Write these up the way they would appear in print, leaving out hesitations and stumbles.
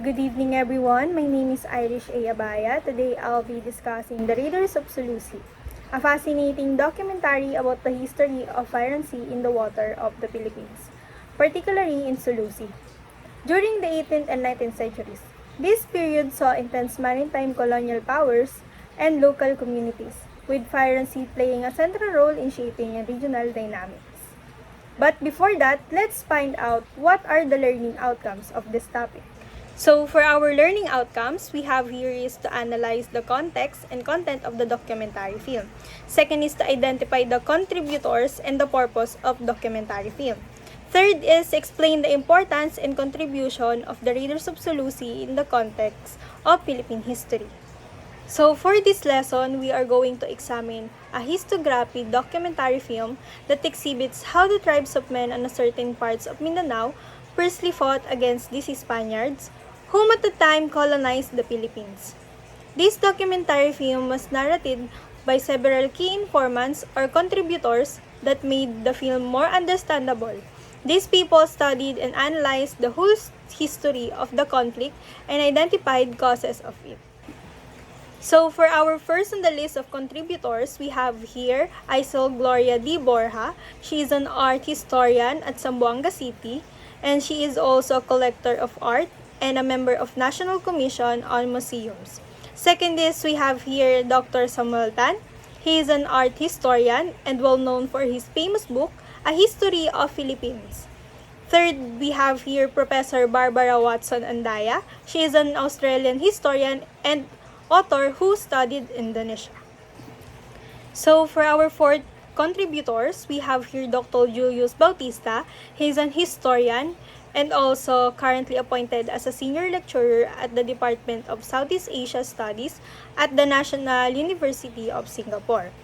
Good evening everyone, my name is Irish A. Abaya. Today I'll be discussing The Raiders of Sulu Sea, a fascinating documentary about the history of piracy in the water of the Philippines, particularly in Sulu Sea. During the 18th and 19th centuries, this period saw intense maritime colonial powers and local communities, with piracy playing a central role in shaping regional dynamics. But before that, let's find out what are the learning outcomes of this topic. So for our learning outcomes, we have here is to analyze the context and content of the documentary film. Second is to identify the contributors and the purpose of documentary film. Third is explain the importance and contribution of the Raiders of Sulu Sea in the context of Philippine history. So for this lesson, we are going to examine a histography documentary film that exhibits how the tribes of men on a certain parts of Mindanao firstly fought against these Spaniards, whom at the time colonized the Philippines. This documentary film was narrated by several key informants or contributors that made the film more understandable. These people studied and analyzed the whole history of the conflict and identified causes of it. So for our first on the list of contributors, we have here Isel Gloria D. Borja. She is an art historian at Zamboanga City, and she is also a collector of art and a member of National Commission on Museums. Second is we have here Dr. Samuel Tan. He is an art historian and well known for his famous book, A History of Philippines. Third, we have here Professor Barbara Watson Andaya. She is an Australian historian and author who studied Indonesia. So for our fourth contributors, we have here Dr. Julius Bautista. He is an historian and also currently appointed as a senior lecturer at the Department of Southeast Asia Studies at the National University of Singapore.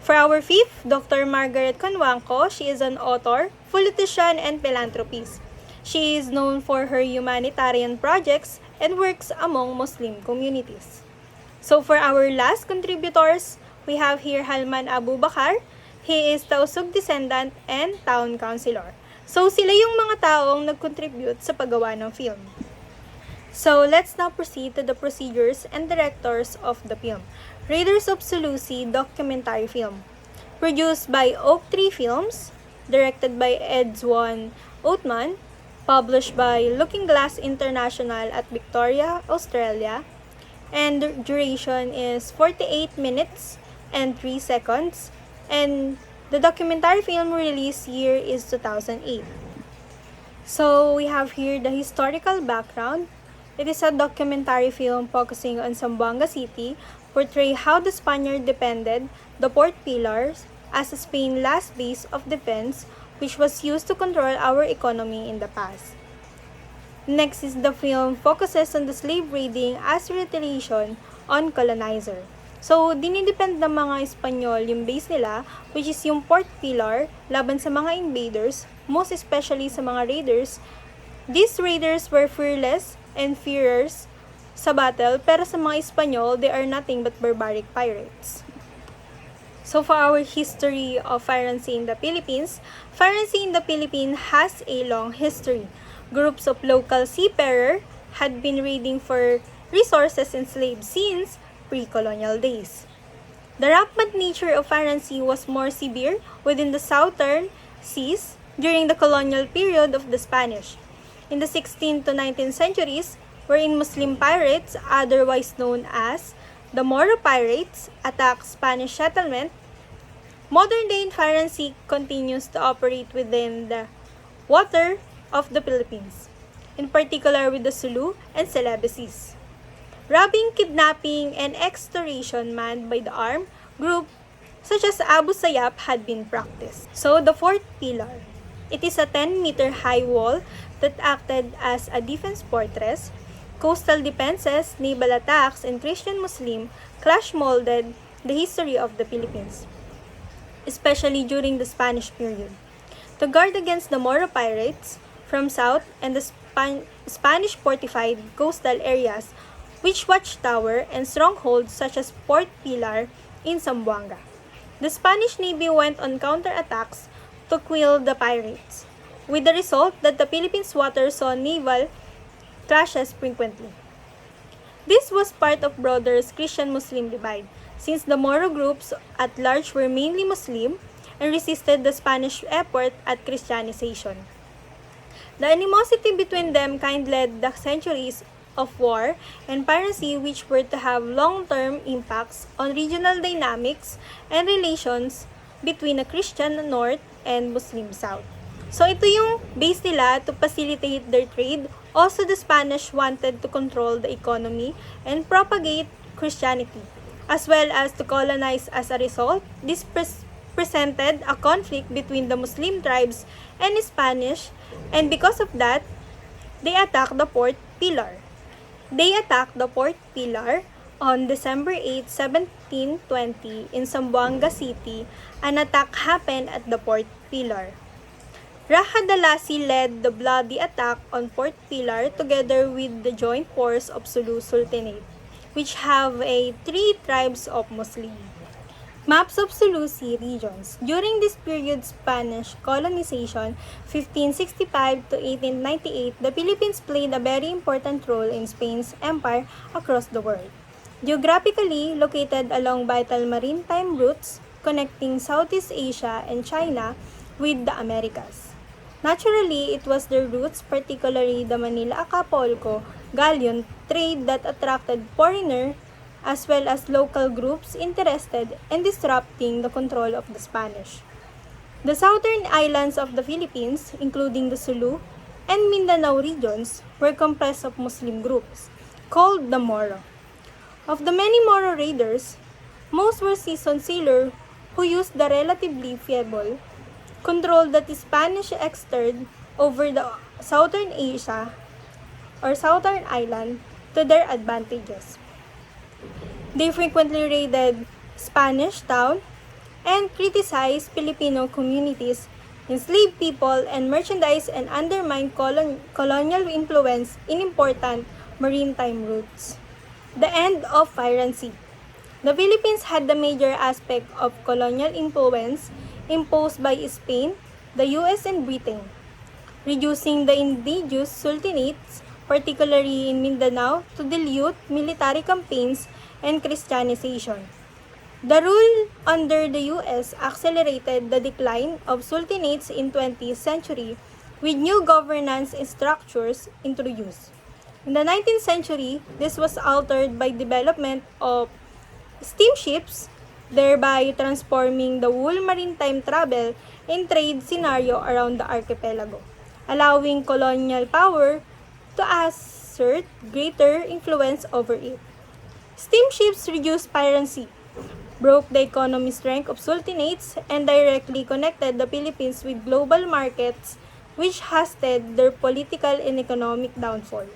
For our fifth, Dr. Margaret Conwanco. She is an author, politician, and philanthropist. She is known for her humanitarian projects and works among Muslim communities. So for our last contributors, we have here Halman Abu Bakar. He is Tausug descendant and town councilor. So sila yung mga taong nag-contribute sa paggawa ng film. So let's now proceed to the procedures and directors of the film. Raiders of Sulu Sea documentary film. Produced by Oak Tree Films, directed by Edzwan Othman, published by Looking Glass International at Victoria, Australia, and the duration is 48 minutes and 3 seconds, and the documentary film release year is 2008. So we have here the historical background. It is a documentary film focusing on Zamboanga City, portray how the Spaniard defended the port pillars as Spain's last base of defense, which was used to control our economy in the past. Next is the film focuses on the slave raiding as retaliation on colonizer. So, dinidepend ng mga Espanyol yung base nila, which is yung port pillar, laban sa mga invaders, most especially sa mga raiders. These raiders were fearless and fearers sa battle, pero sa mga Espanyol, they are nothing but barbaric pirates. So for our history of piracy in the Philippines, piracy in the Philippines has a long history. Groups of local seafarers had been raiding for resources and slaves since pre-colonial days. The rampant nature of piracy was more severe within the southern seas during the colonial period of the Spanish. In the 16th to 19th centuries, wherein Muslim pirates, otherwise known as the Moro pirates, attacked Spanish settlement, modern-day piracy continues to operate within the water of the Philippines, in particular with the Sulu and Celebes Seas. Robbing, kidnapping, and extortion manned by the armed group such as Abu Sayyaf had been practiced. So the fourth pillar. It is a 10-meter high wall that acted as a defense fortress. Coastal defenses, naval attacks, and Christian-Muslim clash molded the history of the Philippines, especially during the Spanish period. To guard against the Moro pirates from south and the Spanish fortified coastal areas, which watchtower and strongholds such as Port Pilar in Zamboanga. The Spanish Navy went on counterattacks to quell the pirates, with the result that the Philippines waters saw naval clashes frequently. This was part of broader Christian-Muslim divide, since the Moro groups at large were mainly Muslim and resisted the Spanish effort at Christianization. The animosity between them led the centuries of war and piracy which were to have long-term impacts on regional dynamics and relations between a Christian North and Muslim South. So ito yung base nila to facilitate their trade. Also, the Spanish wanted to control the economy and propagate Christianity, as well as to colonize. As a result, this presented a conflict between the Muslim tribes and Spanish, and because of that, they attacked the Port Pilar. On December 8, 1720 in Zamboanga City. An attack happened at the Port Pilar. Raja Dalasi led the bloody attack on Port Pilar together with the joint force of Sulu Sultanate, which have three tribes of Muslim. Maps of Sulu Sea regions. During this period Spanish colonization, 1565 to 1898, the Philippines played a very important role in Spain's empire across the world. Geographically located along vital maritime routes connecting Southeast Asia and China with the Americas. Naturally, it was the routes, particularly the Manila-Acapulco galleon trade, that attracted foreigners as well as local groups interested in disrupting the control of the Spanish. The southern islands of the Philippines, including the Sulu and Mindanao regions, were composed of Muslim groups, called the Moro. Of the many Moro raiders, most were seasoned sailors who used the relatively feeble control that the Spanish exerted over the southern Asia or southern island to their advantages. They frequently raided Spanish towns and criticized Filipino communities, enslaved people and merchandise, and undermined colonial influence in important maritime routes. The end of piracy. The Philippines had the major aspect of colonial influence imposed by Spain, the US, and Britain, reducing the indigenous sultanates, particularly in Mindanao, to dilute military campaigns and Christianization. The rule under the US accelerated the decline of sultanates in 20th century with new governance structures introduced. In the 19th century, this was altered by development of steamships, thereby transforming the whole maritime travel and trade scenario around the archipelago, allowing colonial power to assert greater influence over it. Steamships reduced piracy, broke the economic strength of sultanates, and directly connected the Philippines with global markets, which hastened their political and economic downfall.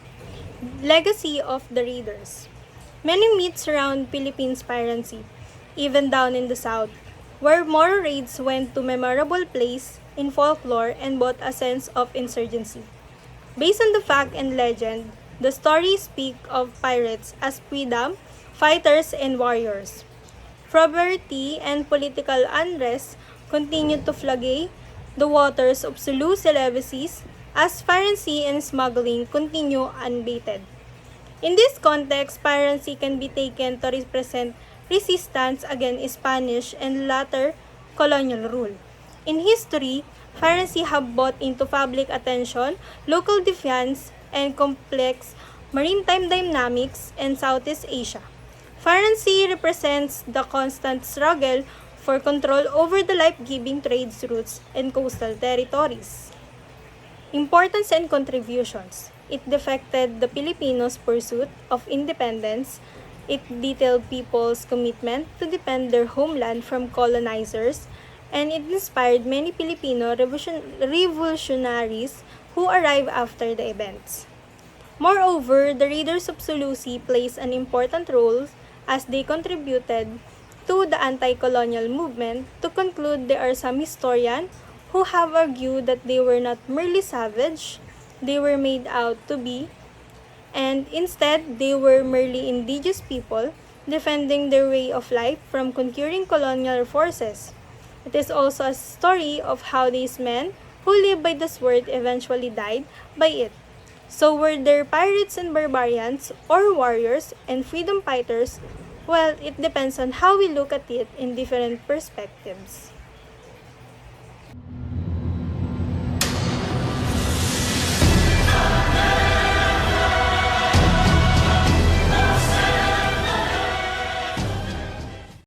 Legacy of the raiders. Many myths surround Philippines piracy, even down in the south, where Moro raids went to memorable place in folklore and brought a sense of insurgency. Based on the fact and legend, the stories speak of pirates as freedom fighters and warriors. Poverty and political unrest continued to flood the waters of Sulu Sea as piracy and smuggling continue unabated. In this context, piracy can be taken to represent resistance against Spanish and later colonial rule. In history, piracy have brought into public attention local defense and complex maritime dynamics in Southeast Asia. Piracy represents the constant struggle for control over the life-giving trade routes and coastal territories. Importance and contributions. It depicted the Filipinos' pursuit of independence. It detailed people's commitment to defend their homeland from colonizers, and it inspired many Filipino revolutionaries who arrived after the events. Moreover, the raiders of Sulu Sea played an important role as they contributed to the anti-colonial movement. To conclude, there are some historians who have argued that they were not merely savage, they were made out to be, and instead they were merely indigenous people defending their way of life from conquering colonial forces. It is also a story of how these men who lived by the sword eventually died by it. So were there pirates and barbarians, or warriors and freedom fighters? Well, it depends on how we look at it in different perspectives.